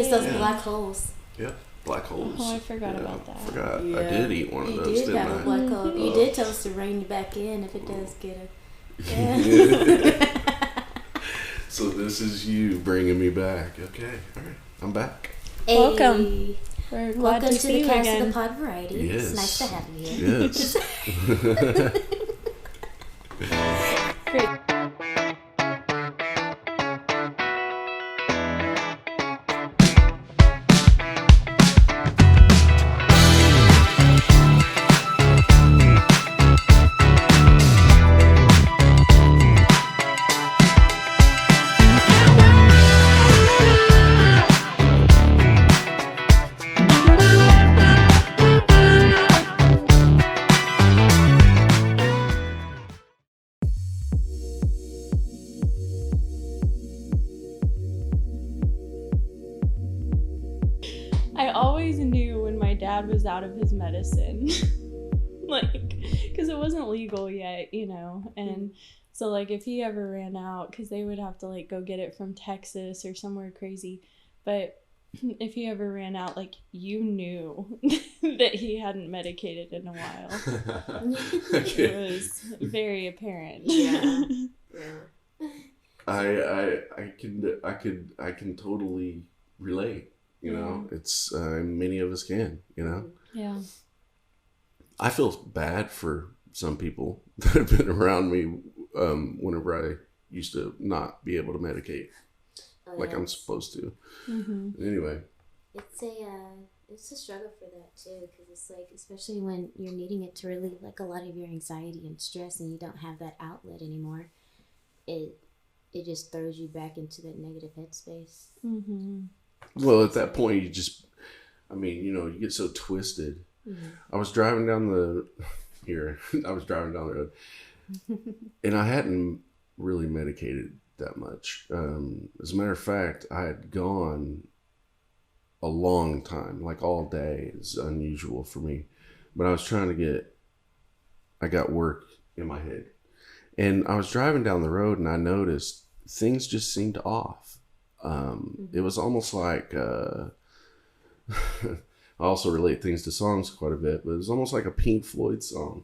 It's those black holes. Yeah, black holes. Oh, I forgot about that. I did eat one of those, didn't I? You did have a black hole. You did tell us to rein you back in if it does get a... Yeah. So this is you bringing me back. Okay, all right. I'm back. Hey. Welcome. We're glad Welcome to see the you Cast again. of the Pod Variety. Yes. It's nice to have you here. Yes. Great. I always knew when my dad was out of his medicine, like, because it wasn't legal yet, you know, and so, like, if he ever ran out, because they would have to, like, go get it from Texas or somewhere crazy, but if he ever ran out, like, you knew that he hadn't medicated in a while. Okay. It was very apparent. Yeah. I can totally relate. You know, it's many of us can. You know, Yeah. I feel bad for some people that have been around me whenever I used to not be able to medicate like I'm supposed to. Mm-hmm. Anyway, it's a struggle for that too, because it's like, especially when you're needing it to relieve like a lot of your anxiety and stress, and you don't have that outlet anymore. It just throws you back into that negative headspace. Mm-hmm. well, at that point, you get so twisted. Mm-hmm. I was driving down the road, and I hadn't really medicated that much. As a matter of fact, I had gone a long time, like all day. It's unusual for me, but I got work in my head, and I was driving down the road, and I noticed things just seemed off. It was almost like I also relate things to songs quite a bit, but it was almost like a Pink Floyd song.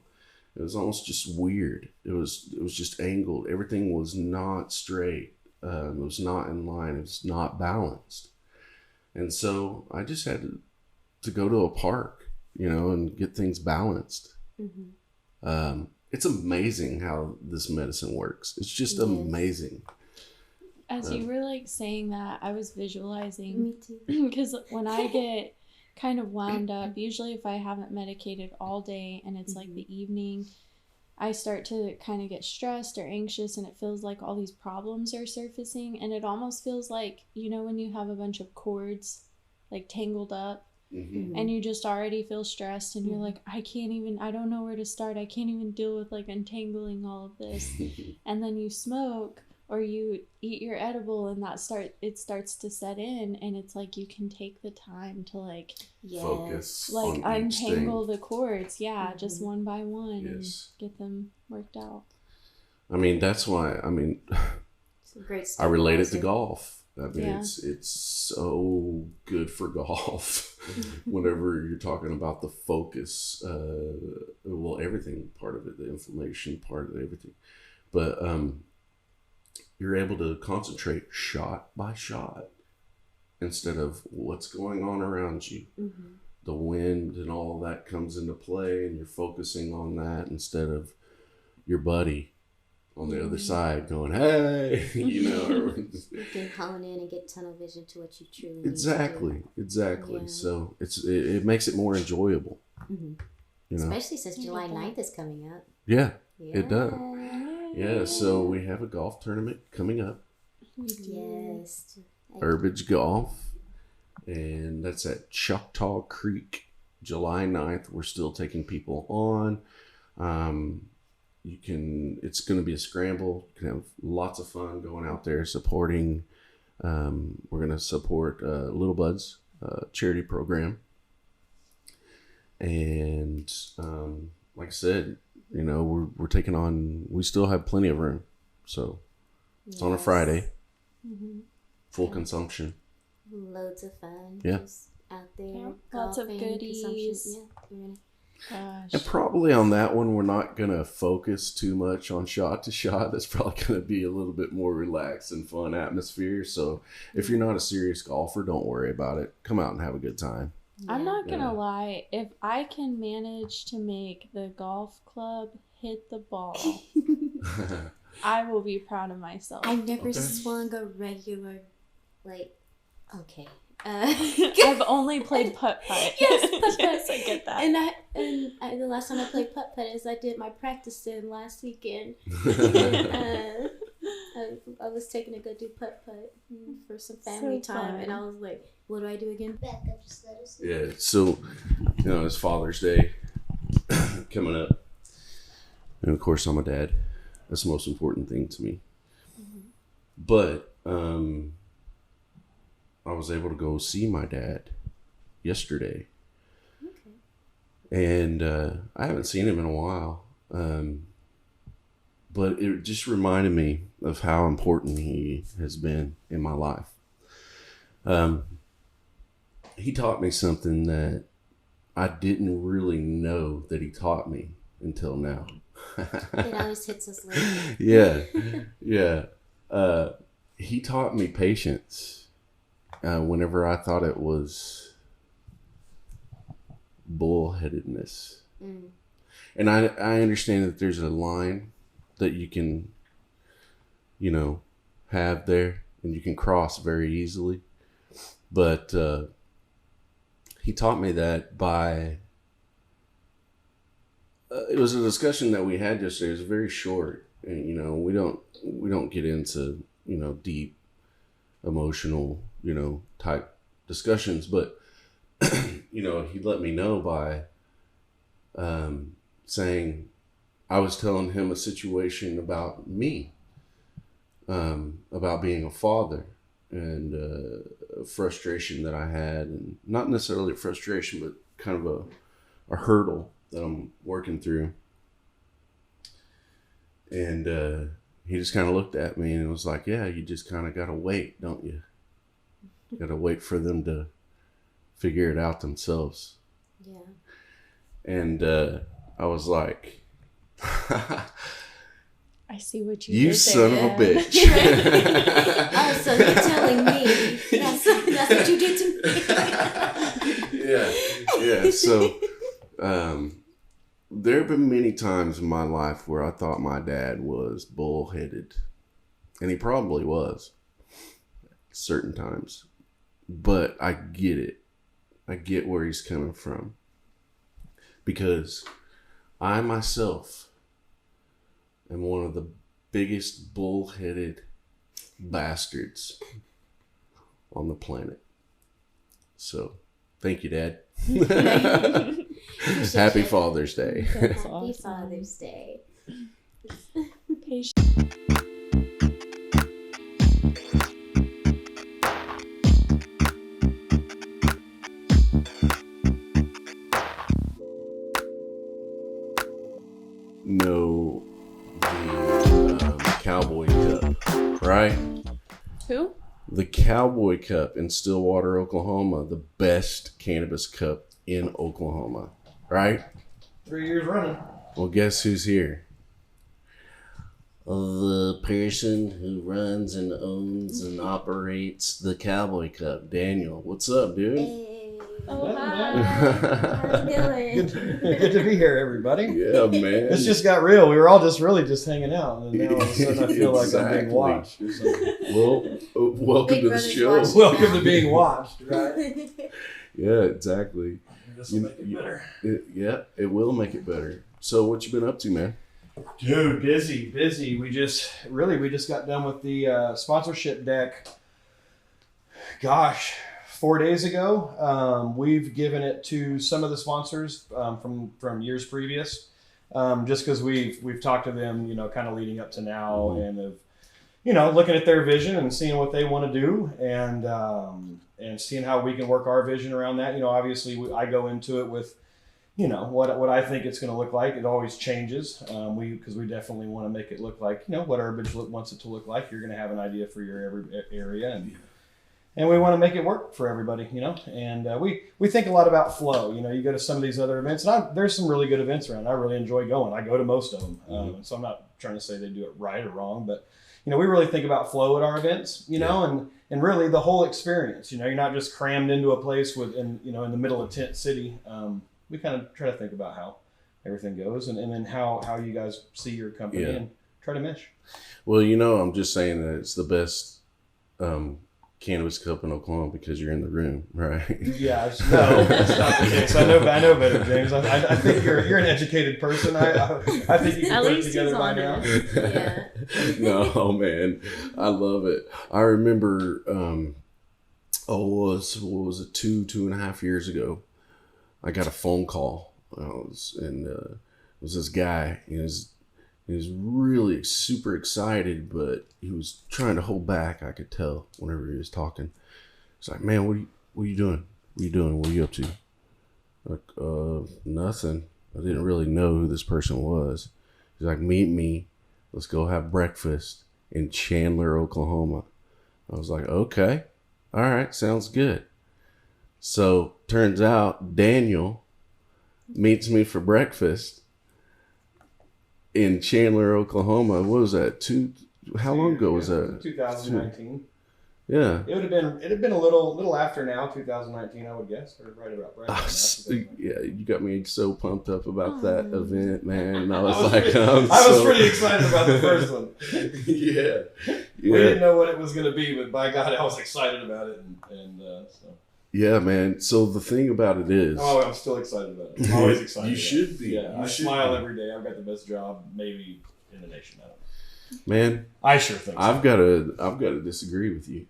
It was almost just weird. It was just angled. Everything was not straight. It was not in line. It was not balanced. And so I just had to go to a park, and get things balanced. Mm-hmm. It's amazing how this medicine works. It's just amazing. As you were like saying that, I was visualizing. Me too. Because when I get kind of wound up, usually if I haven't medicated all day and it's like the evening, I start to kind of get stressed or anxious, and it feels like all these problems are surfacing, and it almost feels like, when you have a bunch of cords like tangled up, and you just already feel stressed, and you're like, I don't know where to start. I can't even deal with like untangling all of this. And then you smoke or you eat your edible, and it starts to set in, and it's like you can take the time to like focus, like on each untangle thing. the cords, just one by one, and get them worked out. I mean, that's why. It's a great I relate it to golf. Yeah. It's so good for golf. Whenever you're talking about the focus, everything part of it, the inflammation part of everything, but you're able to concentrate shot by shot instead of what's going on around you. The wind and all that comes into play, and you're focusing on that instead of your buddy on the other side going, hey, You can hone in and get tunnel vision to what you truly need to do. Exactly. Yeah. So it makes it more enjoyable. Especially since July 9th is coming up. Yeah, it does. Yeah, so we have a golf tournament coming up. Yes. Herbage Golf. And that's at Choctaw Creek, July 9th. We're still taking people on. It's going to be a scramble. You can have lots of fun going out there supporting. We're going to support Little Buds charity program. And like I said, we're taking on, we still have plenty of room. So it's on a Friday, full consumption. Loads of fun. Yeah. Just out there. Yeah. Lots of golfing, goodies. consumption. Yeah, you're in it. Gosh. And probably on that one, we're not going to focus too much on shot to shot. That's probably going to be a little bit more relaxed and fun atmosphere. So if you're not a serious golfer, don't worry about it. Come out and have a good time. I'm not gonna Yeah. lie. If I can manage to make the golf club hit the ball, I will be proud of myself. I've never Okay. swung a regular, like, okay. I've only played putt-putt. Yes, putt-putt. Yes, I get that. And the last time I played putt-putt is I did my practice sim last weekend. And, I was taking to go do putt-putt for some family So time. fun. And I was like, what do I do again? Back up, just let us know. Yeah, so, it's Father's Day coming up. And of course, I'm a dad. That's the most important thing to me. Mm-hmm. But I was able to go see my dad yesterday. Okay. And I haven't seen him in a while. But it just reminded me of how important he has been in my life. He taught me something that I didn't really know that he taught me until now. It always hits us later. Yeah. He taught me patience whenever I thought it was bullheadedness. Mm. And I understand that there's a line that you can, have there and you can cross very easily. But he taught me that by, it was a discussion that we had yesterday. It was very short. And, we don't get into, deep emotional, type discussions. But, he let me know by saying, I was telling him a situation about me, about being a father and a frustration that I had, and not necessarily a frustration, but kind of a hurdle that I'm working through. And he just kind of looked at me and was like, yeah, you just kind of got to wait, don't you? Got to wait for them to figure it out themselves. Yeah. And I was like, I see what you you did son there. of a bitch. Oh, so you're telling me that's what you did to me? Yeah. So, there have been many times in my life where I thought my dad was bullheaded, and he probably was certain times, but I get it. I get where he's coming from, because I myself am one of the biggest bullheaded bastards on the planet. So, thank you, Dad. Happy Father's Day. That's Happy awesome. Father's Day. Patience. Know the Cowboy Cup, right? Who? The Cowboy Cup in Stillwater, Oklahoma, the best cannabis cup in Oklahoma, right? 3 years running. Well, guess who's here? The person who runs and owns and operates the Cowboy Cup. Daniel, what's up, dude? Hey. Oh, Yeah, hi. How you doing? Good to be here, everybody. Yeah, man. This just got real. We were all just really just hanging out, and then now all of a sudden I feel like I'm being Exactly. watched. Or something. Well, welcome Big to the Brother's show. watching. Welcome to being watched, right? Yeah, exactly. This will make it better. It will make it better. So, what you been up to, man? Dude, busy. We just got done with the sponsorship deck. Gosh, 4 days ago. We've given it to some of the sponsors from years previous, just because we've talked to them, kind of leading up to now, and of looking at their vision and seeing what they want to do, and seeing how we can work our vision around that. Obviously I go into it with what I think it's going to look like. It always changes, because we definitely want to make it look like what Herbage wants it to look like. You're going to have an idea for your every area, and we want to make it work for everybody, you know. And we think a lot about flow. You know, you go to some of these other events, and there's some really good events around. I really enjoy going. I go to most of them, so I'm not trying to say they do it right or wrong, but you know, we really think about flow at our events, you know, and really the whole experience. You know, you're not just crammed into a place in the middle of tent city. We kind of try to think about how everything goes, and then how you guys see your company and try to mesh. Well, you know, I'm just saying that it's the best cannabis cup in Oklahoma because you're in the room, right? Yeah, no, that's not the case. I know better, James. I think you're an educated person. I think you can put it together by now. Yeah. No, man, I love it. I remember, what was it, 2.5 years ago? I got a phone call, it was this guy. He was really super excited, but he was trying to hold back. I could tell whenever he was talking. He's like, "Man, what are you doing? What are you doing? What are you up to?" Like, nothing. I didn't really know who this person was. He's like, "Meet me. Let's go have breakfast in Chandler, Oklahoma." I was like, "Okay, all right, sounds good." So turns out Daniel meets me for breakfast in Chandler, Oklahoma. What was that? How long ago was that? 2019. Yeah. It'd have been a little after now, 2019, I would guess, or right about now. Yeah, you got me so pumped up about that event, man. And I was pretty excited about the first one. Yeah. We didn't know what it was going to be, but by God, I was excited about it, and so. Yeah, man. So the thing about it is... Oh, I'm still excited about it. I'm always excited. You should be. Yeah, I smile every day. I've got the best job maybe in the nation. I don't know. Man, I sure think so. I've got to disagree with you.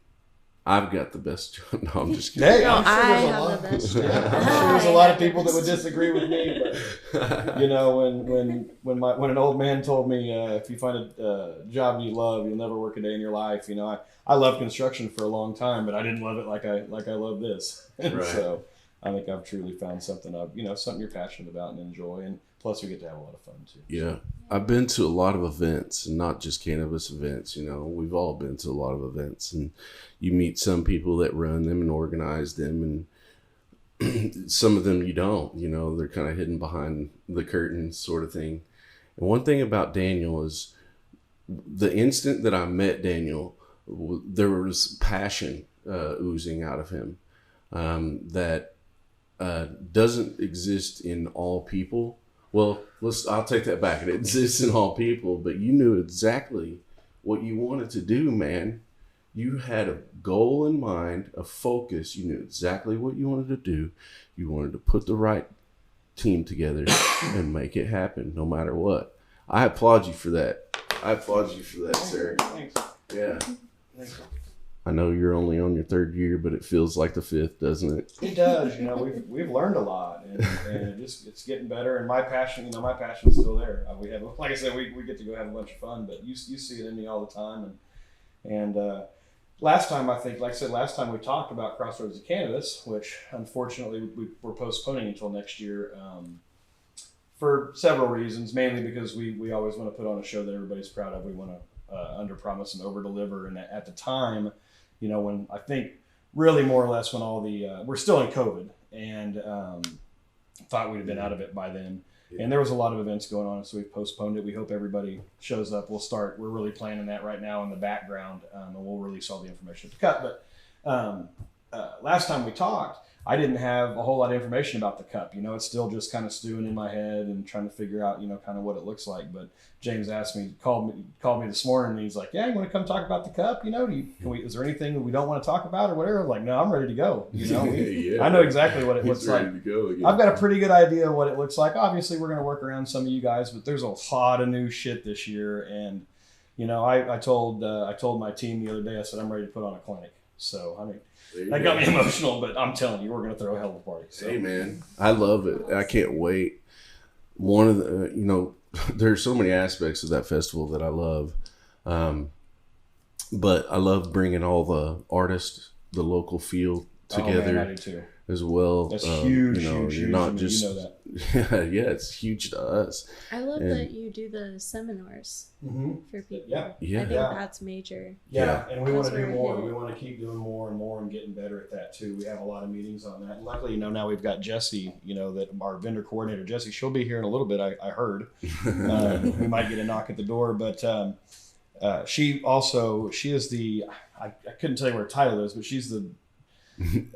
I've got the best job. No, I'm just kidding. Hey, I'm sure there's a lot of people that would disagree with me, but you know, when an old man told me, if you find a job you love, you'll never work a day in your life. You know, I loved construction for a long time, but I didn't love it like I love this. Right. So I think I've truly found something something you're passionate about and enjoy, and plus we get to have a lot of fun too. Yeah. I've been to a lot of events, and not just cannabis events. You know, we've all been to a lot of events, and you meet some people that run them and organize them, and some of them you don't. You know, they're kind of hidden behind the curtain sort of thing. And one thing about Daniel is the instant that I met Daniel, there was passion oozing out of him that doesn't exist in all people. Well, I'll take that back. It exists in all people, but you knew exactly what you wanted to do, man. You had a goal in mind, a focus. You knew exactly what you wanted to do. You wanted to put the right team together and make it happen, no matter what. I applaud you for that. Sir. Thanks. Yeah. Thanks. I know you're only on your 3rd year, but it feels like the 5th, doesn't it? It does. You know, we've learned a lot, and it's getting better. And my passion's still there. We have, like I said, we get to go have a bunch of fun, but you see it in me all the time. And last time we talked about Crossroads of Cannabis, which unfortunately we're postponing until next year for several reasons. Mainly because we always want to put on a show that everybody's proud of. We want to under promise and over deliver. And at the time, you know, when I think really more or less when all the we're still in COVID, and thought we'd have been out of it by then. And there was a lot of events going on, so we postponed it. We hope everybody shows up. We're really planning that right now in the background, and we'll release all the information at the cut. But last time we talked, I didn't have a whole lot of information about the cup. You know, it's still just kind of stewing in my head and trying to figure out, you know, kind of what it looks like. But James called me this morning, and he's like, "Yeah, you want to come talk about the cup? You know, is there anything that we don't want to talk about or whatever?" I'm like, "No, I'm ready to go." You know, I know exactly what it looks like. I've got a pretty good idea of what it looks like. Obviously, we're going to work around some of you guys, but there's a lot of new shit this year. And, you know, I told my team the other day, I said, I'm ready to put on a clinic. So, I mean, that got me emotional, but I'm telling you, we're going to throw a hell of a party. So. Hey, man, I love it. I can't wait. One of the, you know, there's so many aspects of that festival that I love. But I love bringing all the artists, the local feel together I do too. as well. That's huge, you know, huge, you're huge. not I mean, just you know that. yeah, it's huge to us. I love And- that you do the seminars for people. Yeah. Yeah. I think Yeah. that's major. Yeah, and we want to That's do where it more. hit. We want to keep doing more and more and getting better at that too. We have a lot of meetings on that. And luckily, now we've got Jessie, that our vendor coordinator, Jessie, she'll be here in a little bit, I heard. We might get a knock at the door, but she is the, I couldn't tell you what her title is, but she's the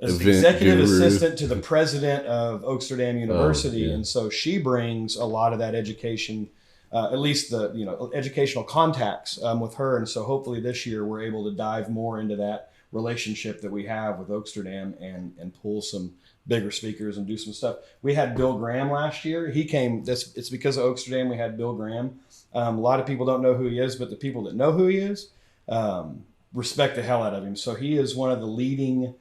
executive assistant to the president of Oaksterdam University. Oh, yeah. And so she brings a lot of that education, at least the educational contacts with her. And so hopefully this year we're able to dive more into that relationship that we have with Oaksterdam and pull some bigger speakers and do some stuff. We had Bill Graham last year. He came. It's because of Oaksterdam we had Bill Graham. A lot of people don't know who he is, but the people that know who he is respect the hell out of him. So he is one of the leading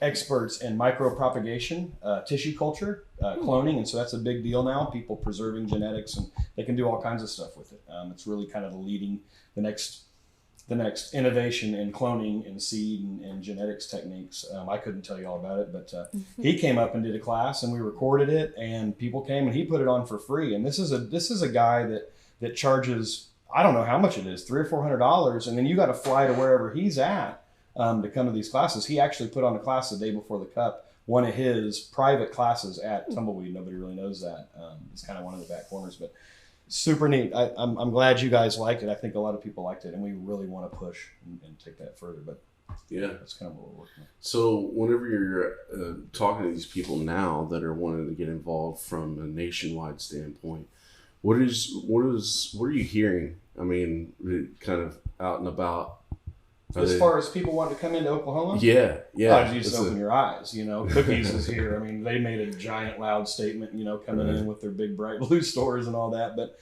experts in micropropagation, tissue culture, cloning, and so that's a big deal now. People preserving genetics, and they can do all kinds of stuff with it. It's really kind of the next innovation in cloning and seed and genetics techniques. I couldn't tell you all about it, but he came up and did a class, and we recorded it, and people came, and he put it on for free. And this is a guy that charges, I don't know how much it is, $300 or $400, and then you got to fly to wherever he's at to come to these classes. He actually put on a class the day before the Cup, one of his private classes at Tumbleweed. Nobody really knows that. It's kind of one of the back corners, but super neat. I'm glad you guys liked it. I think a lot of people liked it, and we really want to push and take that further. But Yeah. that's kind of what we're working on. So whenever you're talking to these people now that are wanting to get involved from a nationwide standpoint, what are you hearing? I mean, kind of out and about. As far as people wanting to come into Oklahoma, Yeah. oh, you just open your eyes. Cookies is here. I mean, they made a giant, loud statement. Coming in with their big, bright blue stores and all that. But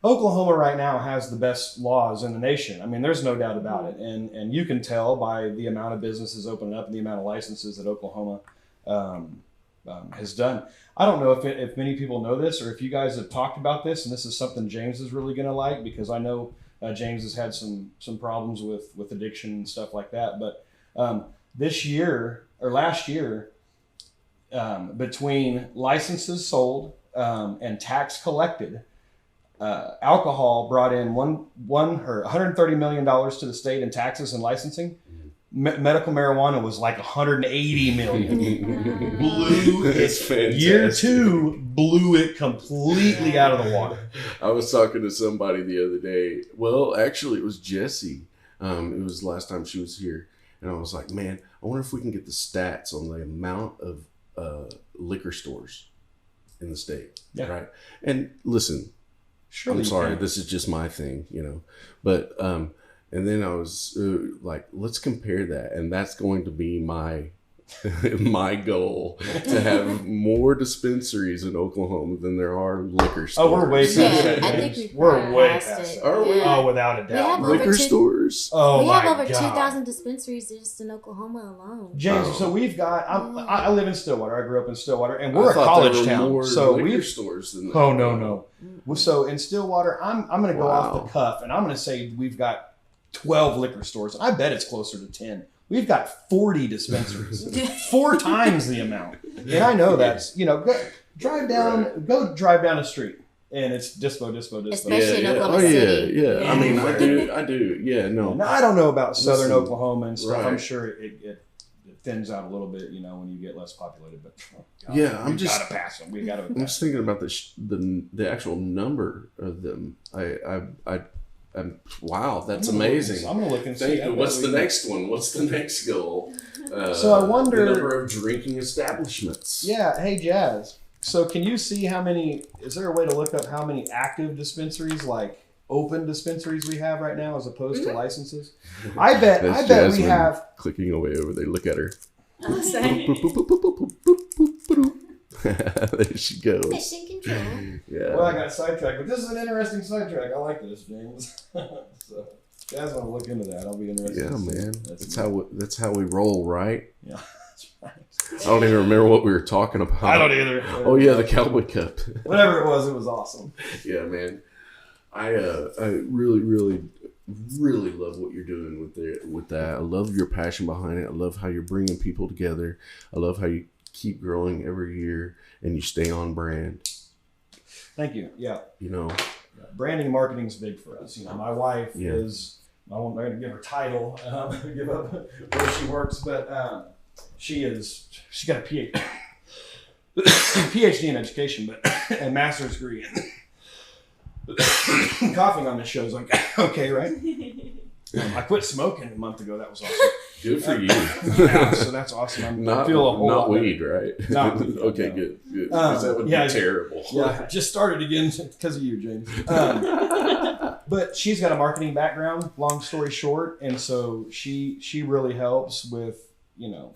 Oklahoma right now has the best laws in the nation. I mean, there's no doubt about it. And you can tell by the amount of businesses opening up and the amount of licenses that Oklahoma has done. I don't know if many people know this or if you guys have talked about this, and this is something James is really going to like, because I know James has had some problems with addiction and stuff like that. But last year, between licenses sold and tax collected, alcohol brought in $130 million to the state in taxes and licensing. Medical marijuana was like $180 million. Blew it. Year 2 blew it completely out of the water. I was talking to somebody the other day. Well, actually, it was Jessie. It was the last time she was here. And I was like, man, I wonder if we can get the stats on the amount of liquor stores in the state. Yeah. Right. And listen, Surely I'm sorry, you can. this is just my thing, But, and then I was like, let's compare that. And that's going to be my goal, to have more dispensaries in Oklahoma than there are liquor stores. Oh, we're way past that. I think We're way past past it. that. Are we? Yeah. Oh, without a We doubt. have over Liquor two- stores? Oh we my have over God. 2,000 dispensaries just in Oklahoma alone. James, Oh. so we've got. I live in Stillwater. I grew up in Stillwater, and we're I a thought college there were town. more So liquor we've. stores than that. Oh no. Well, so in Stillwater, I'm going to go off Wow. the cuff, and I'm going to say we've got 12 liquor stores. I bet it's closer to 10. We've got 40 dispensaries, 4 times the amount. And I know that's go drive down the street, and it's dispo. Especially in Oh Oklahoma City. yeah. I mean, I do. Yeah, no. Now, I don't know about southern Listen, Oklahoma and stuff. right. I'm sure it thins out a little bit, when you get less populated. But Yeah, we gotta pass them. We gotta. I'm just thinking about the actual number of them. Wow, that's amazing. I'm gonna look and see. Thank you. What's the next one? What's the next goal? So I wonder- the number of drinking establishments. Yeah. Hey, Jazz. So can you see how many? Is there a way to look up how many active dispensaries, like open dispensaries, we have right now, as opposed to licenses? I bet That's we Jasmine have. clicking away over there. Look at her. There she goes. Mission control. Yeah. Well, I got sidetracked, but this is an interesting sidetrack. I like this, James. So, Jazz, want to look into that. I'll be interested. Yeah, to see. man. That's how we roll, right? Yeah, that's right. I don't even remember what we were talking about. I don't either. Oh yeah, the Cowboy Cup. Whatever it was awesome. Yeah, man. I really, really really love what you're doing with that. I love your passion behind it. I love how you're bringing people together. I love how you keep growing every year and you stay on brand. Thank you. Yeah. You know, branding and marketing is big for us. You know, my wife is, I won't give her title, give up where she works, but she got a PhD in education, but a master's degree. Coughing on this show is like, okay, right? I quit smoking a month ago. That was awesome. Good for you. Yeah, so that's awesome. I feel a whole not lot weed, right? Not weed. Okay, no. good. Because that would be terrible. Yeah, I just started again because of you, James. But she's got a marketing background, long story short, and so she really helps with, you know,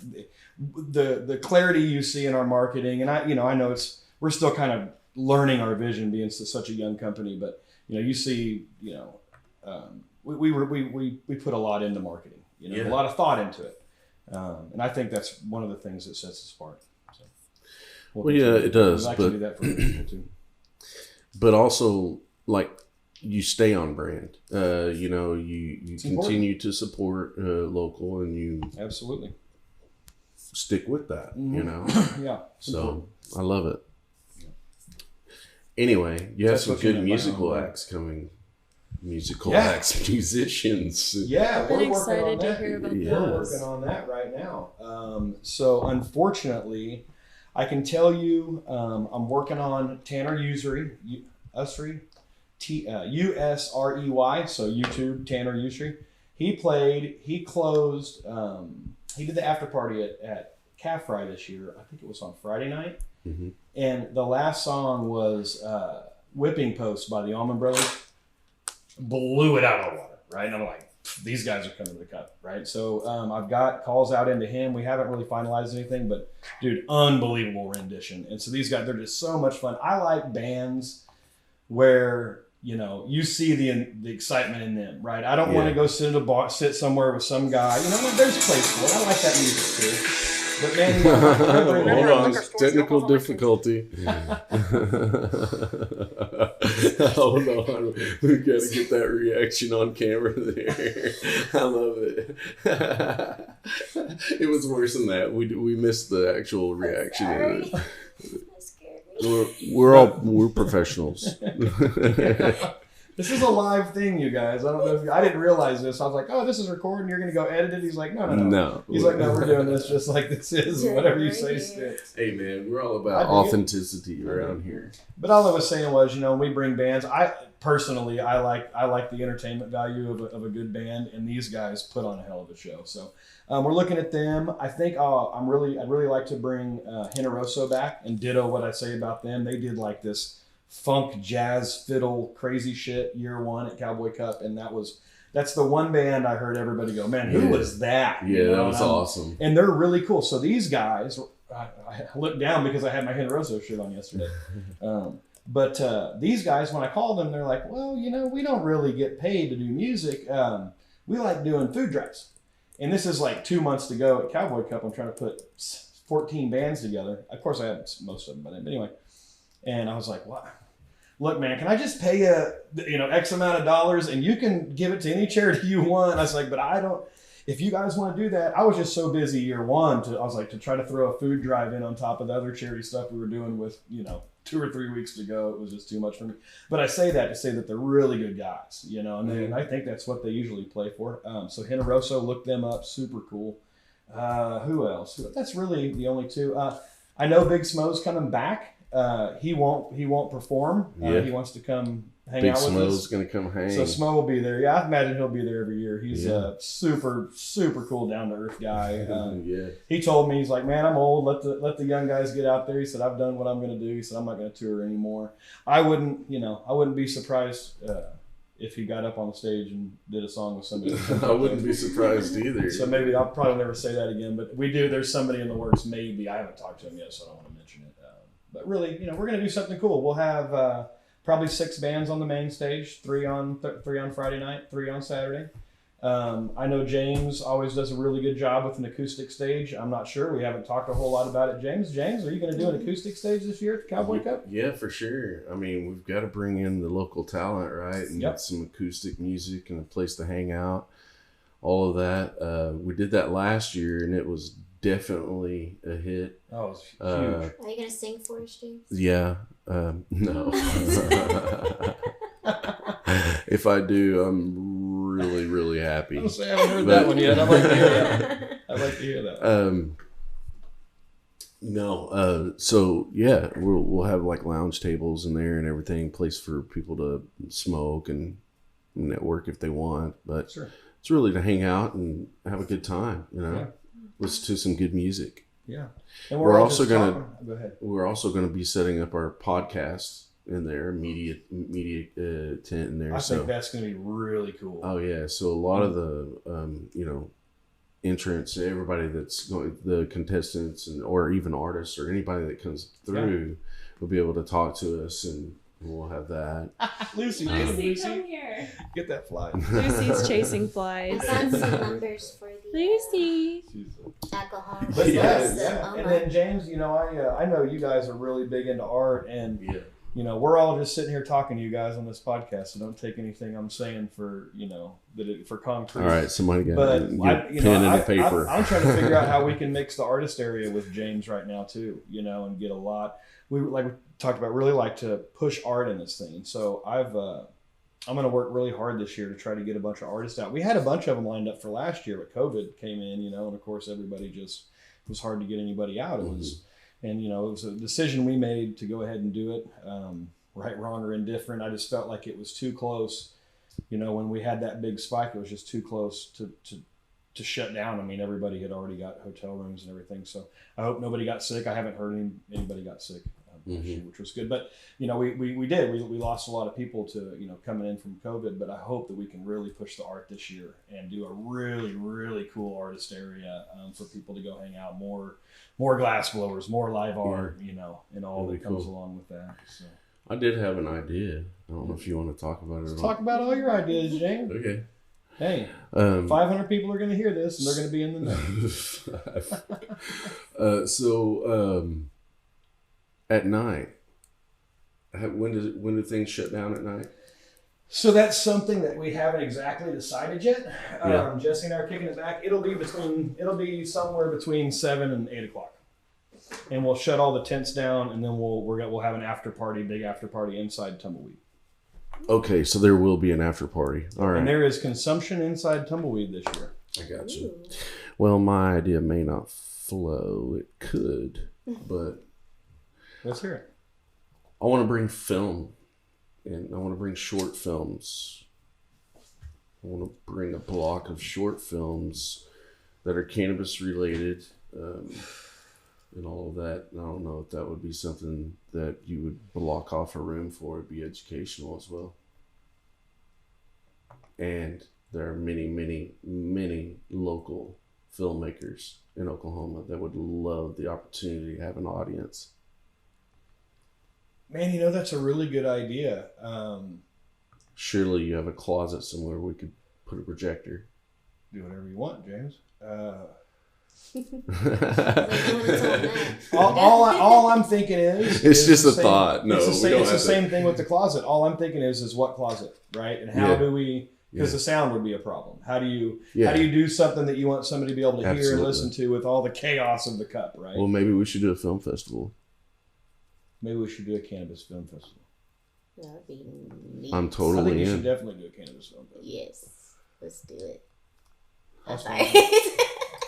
the clarity you see in our marketing. And I know we're still kind of learning our vision being such a young company, but you know, you see, you know, we put a lot into marketing, you know, a lot of thought into it. And I think that's one of the things that sets us apart. So it does. We'd like to do that for people too. But also, like, you stay on brand. You know, you continue to support local, and you absolutely stick with that. You know, yeah. So important. I love it. Yeah. Anyway, you have some good musical acts coming. Musicians. Yeah, I'm we're excited working on to that. hear about We're working on that right now. So unfortunately, I can tell you, I'm working on Tanner Usry, Usry, Usrey. So YouTube, Tanner Usry. He closed. He did the after party at Calf Fry this year. I think it was on Friday night. Mm-hmm. And the last song was Whipping Post by the Allman Brothers. Blew it out of the water, right? And I'm like, these guys are coming to the cup, right? So I've got calls out into him. We haven't really finalized anything, but dude, unbelievable rendition. And so these guys, they're just so much fun. I like bands where, you know, you see the excitement in them, right? I don't want to go sit somewhere with some guy. You know, there's a place for it. I like that music too. But man, hold on, technical difficulty. Hold on, we got to get that reaction on camera there. I love it. It was worse than that. We missed the actual reaction. We're professionals. This is a live thing, you guys. I don't know if I didn't realize this. I was like, oh, this is recording. You're going to go edit it. He's like, no. He's like, no, we're doing this just like this is. Whatever you say sticks. Hey, man, we're all about authenticity around here. But all I was saying was, you know, when we bring bands, I like the entertainment value of a good band, and these guys put on a hell of a show. So we're looking at them. I think I'd really like to bring Generoso back and ditto what I say about them. They did like this funk, jazz, fiddle, crazy shit year one at Cowboy Cup, and that's the one band I heard everybody go, man, who was that? Yeah, you know? That was awesome. And they're really cool. So these guys, I looked down because I had my Generoso shit on yesterday. But these guys, when I called them, they're like, well, you know, we don't really get paid to do music. We like doing food drives. And this is like 2 months to go at Cowboy Cup. I'm trying to put 14 bands together. Of course, I had most of them by then. But anyway, and I was like, what? Look, man, can I just pay you, X amount of dollars and you can give it to any charity you want? I was like, but I don't. If you guys want to do that, I was just so busy year one to try to throw a food drive in on top of the other charity stuff we were doing with, 2 or 3 weeks to go. It was just too much for me. But I say that to say that they're really good guys, and I think that's what they usually play for. So Generoso, look them up, super cool. Who else? That's really the only two. I know Big Smo's coming back. He won't perform. He wants to come hang out with us. Big Smo's going to come hang. So Smo will be there. Yeah, I imagine he'll be there every year. He's a super, super cool, down-to-earth guy. He told me, he's like, man, I'm old. Let the young guys get out there. He said, I've done what I'm going to do. He said, I'm not going to tour anymore. I wouldn't be surprised if he got up on the stage and did a song with somebody. I wouldn't be surprised either. So maybe I'll probably never say that again. But there's somebody in the works, maybe. I haven't talked to him yet, so I don't want to mention it. But really, we're going to do something cool. We'll have probably 6 bands on the main stage, 3 on Friday night, 3 on Saturday. I know James always does a really good job with an acoustic stage. I'm not sure. We haven't talked a whole lot about it. James, are you going to do an acoustic stage this year at the Cowboy Cup? Yeah, for sure. I mean, we've got to bring in the local talent, right? And get some acoustic music and a place to hang out. All of that. We did that last year, and it was definitely a hit. Oh, it was huge. Are you going to sing for us, James? Yeah. No. If I do, I'm really, really happy. I haven't heard that one yet. I'd like to hear that. No. So yeah, we'll have like lounge tables in there and everything, place for people to smoke and network if they want. But Sure. it's really to hang out and have a good time. Yeah. Listen to some good music. Yeah. And We're also go ahead. We're also gonna be setting up our podcast in there, media tent in there. I think that's going to be really cool. Oh yeah, so a lot of the entrants, everybody that's going, the contestants or even artists or anybody that comes through will be able to talk to us, and we'll have that. Lucy, come here. Get that fly. Lucy's chasing I flies. found some numbers for the Lucy. alcohol. But yeah. And then James, I know you guys are really big into art, and we're all just sitting here talking to you guys on this podcast, so don't take anything I'm saying for for concrete. All right, somebody got pen and a paper. I'm trying to figure out how we can mix the artist area with James right now too, and get a lot. We talked about, really like to push art in this thing. So I'm going to work really hard this year to try to get a bunch of artists out. We had a bunch of them lined up for last year, but COVID came in, and of course everybody it was hard to get anybody out. It was. And, it was a decision we made to go ahead and do it, right, wrong, or indifferent. I just felt like it was too close. When we had that big spike, it was just too close to shut down. I mean, everybody had already got hotel rooms and everything. So I hope nobody got sick. I haven't heard anybody got sick, which was good. But, we did. We lost a lot of people to, coming in from COVID. But I hope that we can really push the art this year and do a really, really cool artist area for people to go hang out, more glass blowers, more live art, and all that comes along with that. So I did have an idea. I don't know if you want to talk about it. Let's talk about all your ideas, James. Okay. Hey, 500 people are going to hear this, and they're going to be in the know. So at night, when do things shut down at night? So that's something that we haven't exactly decided yet. Jesse and I are kicking it back. It'll be somewhere between 7 and 8 o'clock, and we'll shut all the tents down, and then we'll have an big after party inside Tumbleweed. Okay, so there will be an after party. All right. And there is consumption inside Tumbleweed this year. I got you. Well, my idea may not flow. It could, but let's hear it. I want to bring film. And I want to bring short films. I want to bring a block of short films that are cannabis related and all of that. And I don't know if that would be something that you would block off a room for. It'd be educational as well. And there are many, many, many local filmmakers in Oklahoma that would love the opportunity to have an audience. Man, that's a really good idea. Surely you have a closet somewhere we could put a projector. Do whatever you want, James. all all I'm thinking it's just a thought. No, it's the same thing with the closet. All I'm thinking is what closet, right? And how do we? Because the sound would be a problem. How do you do something that you want somebody to be able to hear and listen to with all the chaos of the cup, right? Well, maybe we should do a film festival. Maybe we should do a cannabis film festival. That would be neat. I'm totally I think in. you should definitely do a cannabis film festival. Yes, let's do it. Awesome.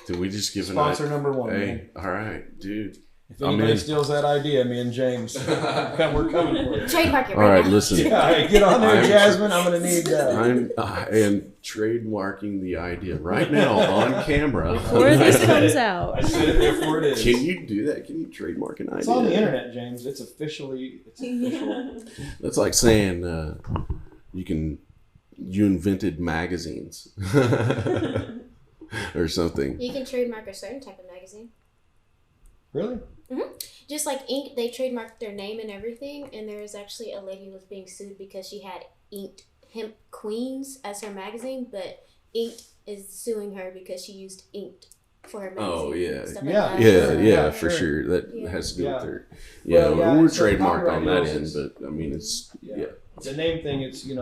Did we just give sponsor number one? Hey, man. all right, dude. If anybody steals that idea, me and James, we're coming for you. Trademark it all right, now. listen. Yeah, hey, get on there, Jasmine. I'm going to need that. I am trademarking the idea right now on camera. Before this comes out. I said it before it is. Can you do that? Can you trademark an idea? It's on the internet, James. It's official. That's like saying you invented magazines or something. You can trademark a certain type of magazine. Really? Mm-hmm. Just like ink, they trademarked their name and everything, and there was actually a lady who was being sued because she had inked Hemp Queens as her magazine, but Inked is suing her because she used inked for her magazine. Oh, yeah. Stuff Yeah. like that. Yeah, for sure. sure. That Yeah. has to do with her. Well, Yeah, we're so trademarked on that copyright end, rules, but I mean, it's Yeah. yeah. The name thing, it's you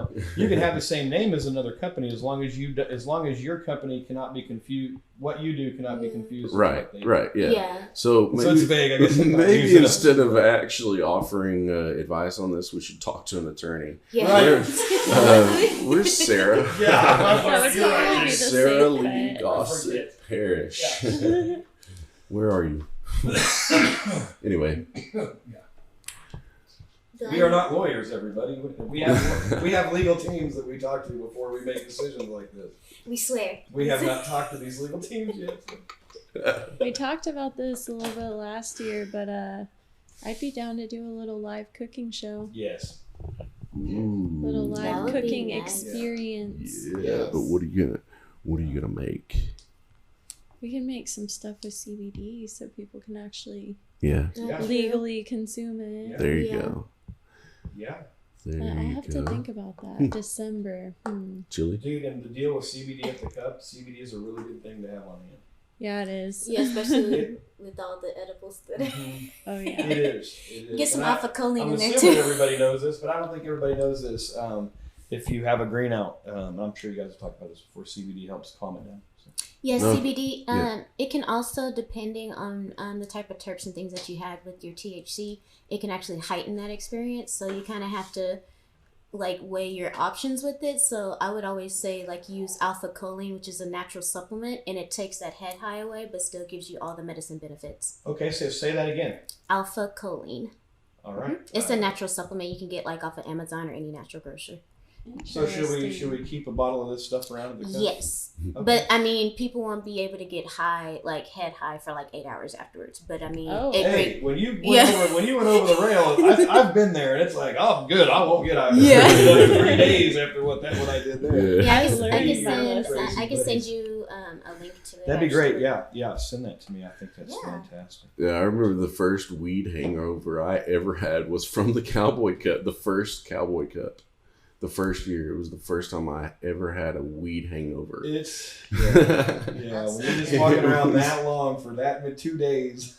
can have the same name as another company as long as your company cannot be confused. What you do cannot be confused. with Right, what they do. right, yeah. Yeah. So So it's vague. I guess. maybe instead of actually offering advice on this, we should talk to an attorney. Yeah. Right. Where's Sarah? Yeah, That would probably be the Sarah safe Lee bet. Gossett Parrish. Where are you? Anyway, we are not lawyers, everybody. We have legal teams that we talk to before we make decisions like this. We swear. We have not talked to these legal teams yet. We talked about this a little bit last year, but I'd be down to do a little live cooking show. Yes. Little Ooh. That live would be cooking nice. experience. Yeah, Yes. but what are you gonna make? We can make some stuff with CBD so people can actually Yeah, Yeah. legally consume it. Yeah. there you Yeah. go. Yeah. There I you have go. to think about that. December. Chili. Dude, and the deal with CBD at the cup, CBD is a really good thing to have on hand. Yeah, it is. Yeah, especially with all the edibles that Oh yeah. It is. get some And alpha choline I'm in there assuming too. everybody knows this, but I don't think everybody knows this. If you have a green out, I'm sure you guys have talked about this before, CBD helps calm it down. So. Yeah, No. CBD. Yeah. It can also, depending on the type of terps and things that you had with your THC, it can actually heighten that experience. So you kind of have to like weigh your options with it. So I would always say like use alpha choline, which is a natural supplement, and it takes that head high away, but still gives you all the medicine benefits. Okay, so say that again. Alpha choline. All right. It's a natural supplement you can get like off of Amazon or any natural grocer. So should we keep a bottle of this stuff around at the cup? Yes. Okay. But I mean, people won't be able to get high, like head high, for like 8 hours afterwards. But I mean, Oh. Hey, when you went Yeah. over the rail, I've been there, and it's like, oh, good, I won't get high. Yeah. Another 3 days after what I did there. Yeah, I learned my I can send lessons. you a link to it. That'd be great. actually. Yeah, send that to me. I think that's Yeah. fantastic. Yeah, I remember the first weed hangover I ever had was from the Cowboy Cup, the first Cowboy Cup. The first year, it was the first time I ever had a weed hangover. It's when you're just walking around that long for that 2 days,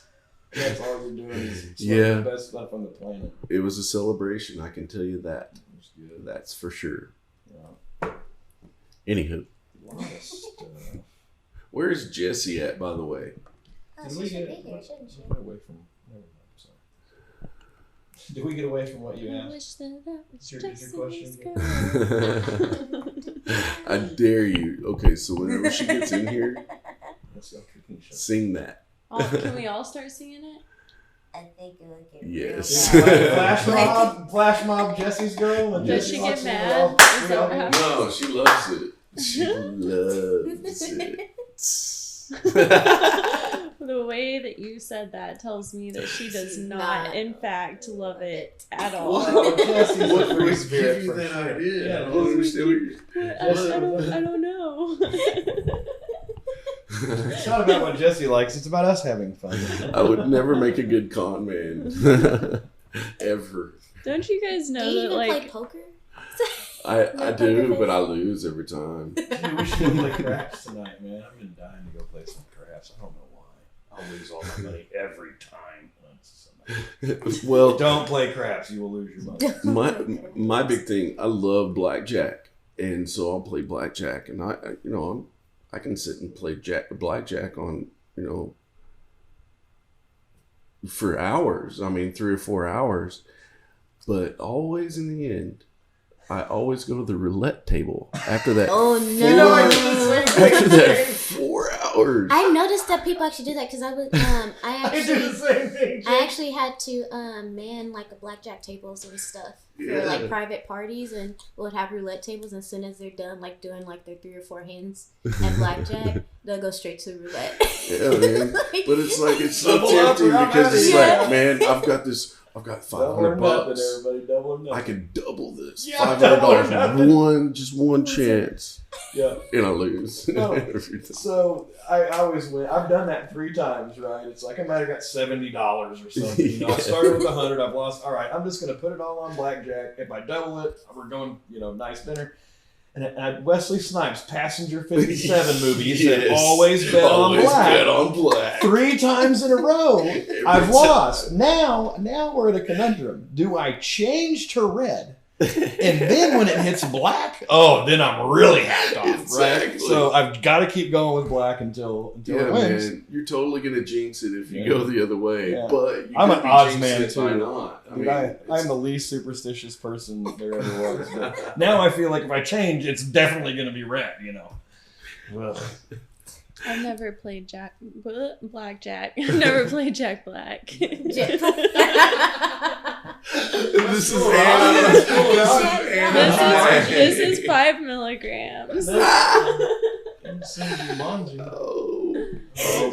that's all you're doing is smoking the best stuff on the planet. It was a celebration, I can tell you that. It's good. That's for sure. Yeah. Anywho, A lot of stuff. where's Jesse at, by the way? Oh, Did she we should get be here, shouldn't she? away from? Never mind. Sorry. Did we get away from what you I asked? wish that was Is your just question? I dare you. Okay, so whenever she gets in here, Let's go cooking show. sing that. Oh, can we all start singing it? I think it would get Yes. real bad. Flash mob, Jesse's girl. And Does Jesse she wants get to- mad? Is that what we all- happens? No, she loves it. She loves it. The way that you said that tells me that she does not, in fact, love it at all. Oh, Jesse's a free What spirit gives you for that sure. idea? Yeah, I don't understand what I don't know. It's not about what Jesse likes. It's about us having fun. I would never make a good con man. Ever. Don't you guys Do know you that, even play like, poker? I do, but I lose every time. Dude, we should go play craps tonight, man. I've been dying to go play some craps. I don't know why. I'll lose all my money every time. Well, Don't play craps. You will lose your money. my big thing, I love blackjack, and so I'll play blackjack, and I can sit and play blackjack on for hours. I mean, 3 or 4 hours, but always in the end, I always go to the roulette table after that. Oh no! You know, I do the same After that thing. 4 hours. I noticed that people actually do that because I was I do the same thing. I actually had to man like a blackjack tables and stuff Yeah. for like private parties, and we'll have roulette tables, and as soon as they're done like doing like their 3 or 4 hands at blackjack, they'll go straight to roulette. Yeah, man. But it's like it's so Double up tempting or I'm because outta it's here. like, man, I've got $500 bucks. Everybody, double or nothing. I can double this. Yeah, double or $500, nothing. just one chance, Yeah. and I lose. No. Every time. So I always win. I've done that 3 times, right? It's like I might have got $70 or something. You know, I started with 100. I've lost. All right, I'm just gonna put it all on blackjack. If I double it, we're going, nice dinner. And Wesley Snipes, Passenger 57 movie, he said, Yes. always bet on black. Bet on black. 3 times in a row, Every I've time. lost. Now we're at a conundrum. Do I change to red? And then when it hits black, then I'm really hacked off, Exactly. right? So I've got to keep going with black until it wins. Man, you're totally gonna jinx it if you Yeah. go the other way. Yeah. But I'm could an be odds jinxing man, it by too. not. Dude, I'm it's- the least superstitious person there ever was. But now I feel like if I change, it's definitely going to be red, Ugh. I've never played blackjack. I've never played Jack Black. This is Anna. This is 5 milligrams. Oh,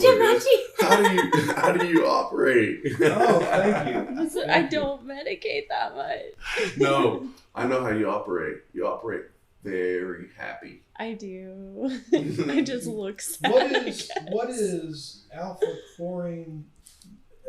Jumanji. how do you operate? Oh, thank you. I don't medicate that much. No, I know how you operate. You operate very happy. I do. I just look sad. What is alpha chlorine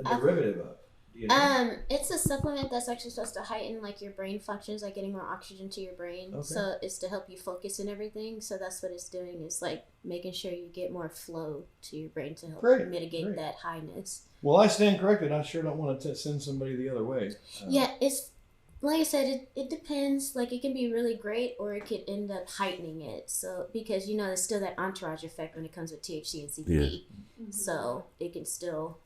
a derivative of? Do you know? It's a supplement that's actually supposed to heighten like your brain functions, like getting more oxygen to your brain. Okay. So it's to help you focus and everything. So that's what it's doing, is like making sure you get more flow to your brain to help mitigate that highness. Well, I stand corrected. I sure don't want to send somebody the other way. Yeah, it's like I said, it depends. Like it can be really great, or it could end up heightening it. So because there's still that entourage effect when it comes with THC and CBD. Yeah. So it can still